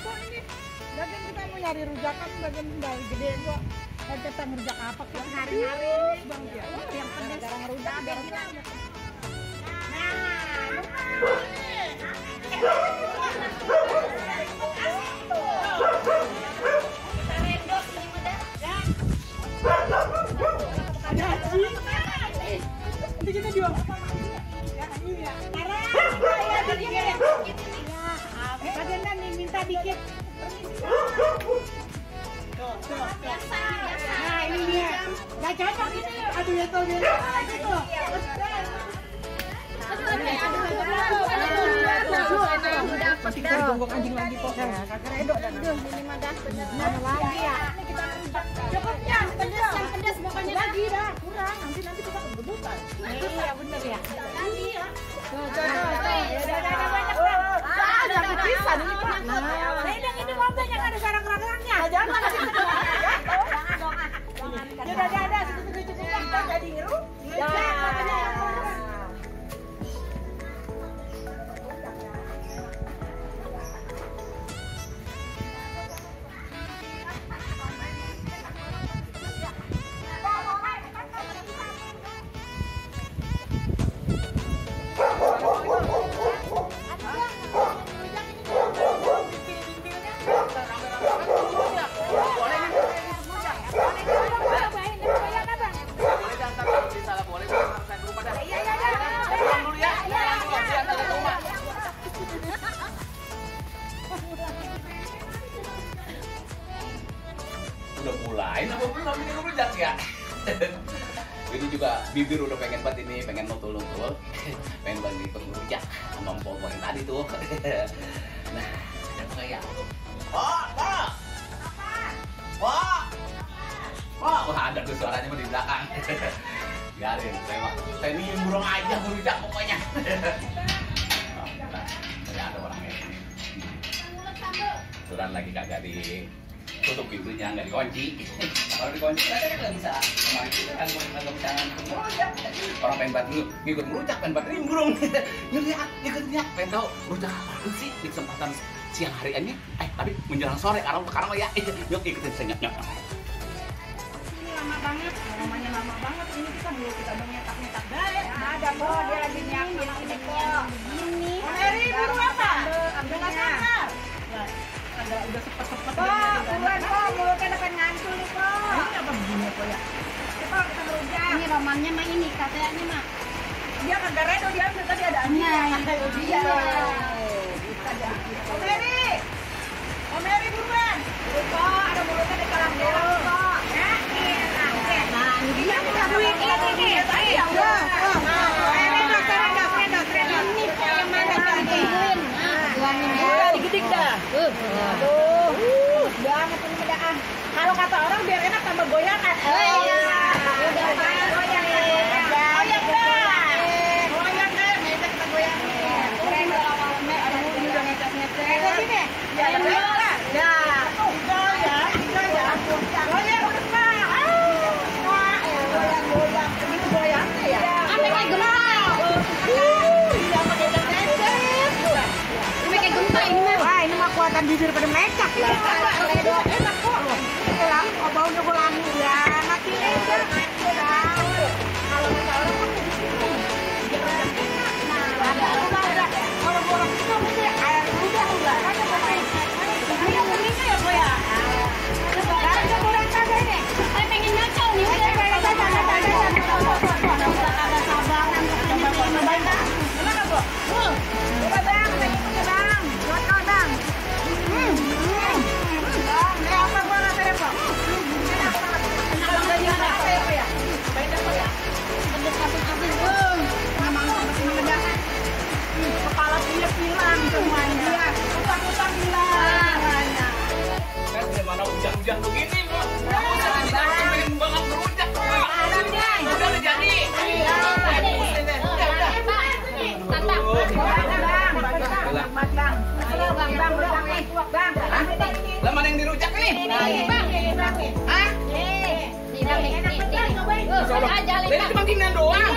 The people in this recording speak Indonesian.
kok ini. Bagian kita mau nyari rujakan, bagian dari gede kok. Kita ngerujak apa kok hari-hari ini bang ya? Yang pedas jarang ngerujak ada kita. Nanti kita jual apa lagi ya? Iya. Bagian nih minta dikit. Biasa. Nah ini dia. Gak cocok ini. Aduh ya tuh dia. Kita gonggong anjing lagi kok. Kakak Edo dan ini mah dah bener. Mana lagi ya? Cukupnya pedas pokoknya lagi dah. Kurang nanti kita kebetulan. Iya bener ya. Iya. Tuh. Udah banyak kan? Jangan bisa nih Pak. Ini mobilnya ada sarang-sarangnya. Jangan. Jangan. Ada segitu cukup kita jadi ngeru. Udah mulai, apa belum ini ngerujak ya? Ini juga bibir udah pengen banget ini, pengen nutul-nutul, pengen banget ikut ngerujak sama empok yang tadi tuh. Nah, ada apa ya? Wah, ada tuh suaranya di belakang. Biarin, saya ini burung aja ngerujak pokoknya. Saya ada orangnya ini. Turan lagi kagak tutup pintunya, nggak dikunci. Kalau dikunci nggak bisa. Kemarin itu kan nggak bisa ngerujak. Orang pengen banget ngikut ngerujak, pengen banget nimbrung. Ngikutnya, pengen tahu ngerujak apa sih di kesempatan siang hari ini. Tapi menjelang sore, sekarang ya. Yuk ikutin saya nyok. Ini lama banget, namanya lama banget. Ini kita udah nyetak baik. Ada kok, dia lagi nyiapin ini kok. Begini. Mary, buru apa? Ambilnya sabar. Udah sepet-sepet. Buruan kok, mulutnya udah pengen ngantul nih kok. Ini apa begini kok ya? Kita ngerujak. Ini romannya mah ini, katanya mah. Dia kagak redo, dia ambil tadi ada anjing. Iya. Om Mary buruan. Buru kok, ada mulutnya di kolam renang kok. Nah, ini dia minta duit ini. Ya udah. Ini yang mana yang tungguin? Udah digidik dah. Aduh, banget ini medaan. Kalau kata orang biar enak tambah goyangan. Udah goyang deh, ngecek kita goyangin. Keren kalau ada ini udah ngecek. Sini. Ya, goyang udah Pak. Goyang. Begitu goyangnya ya. Sampai kayak gempa. Iya, pakai ngecek. Ini kayak gempa ini mah. Wah, ini mah kuatan bibir pada mecak. Enak kok. Elang, baunya golangi ya. Mati aja. Kalau kata orang kan di sini. Nah, ada. Kalau orang itu mesti air udah. Kan ini mungkinnya ya, Bu ya. Sekarang dia kurang kagak ini. Saya pengen nyocok nih. Ada sabaran. Gimana, Bu? Udah, Bang. Pengen Bang. Nyocok, Bang. Apa gua rasanya, Pak? Enak banget. Enak banget ya. Baik apa ya? Pedes abis-abis, Bang. Memang seperti medah. Kepala dia hilang semuanya dia. Utang-utang hilang. Kan gimana hujan-hujan begini, Bu? Pengen banget ngerujak, Pak. Udah jadi. Lah mana yang dirujak nih? Hah? Ini cuma tinggal doang.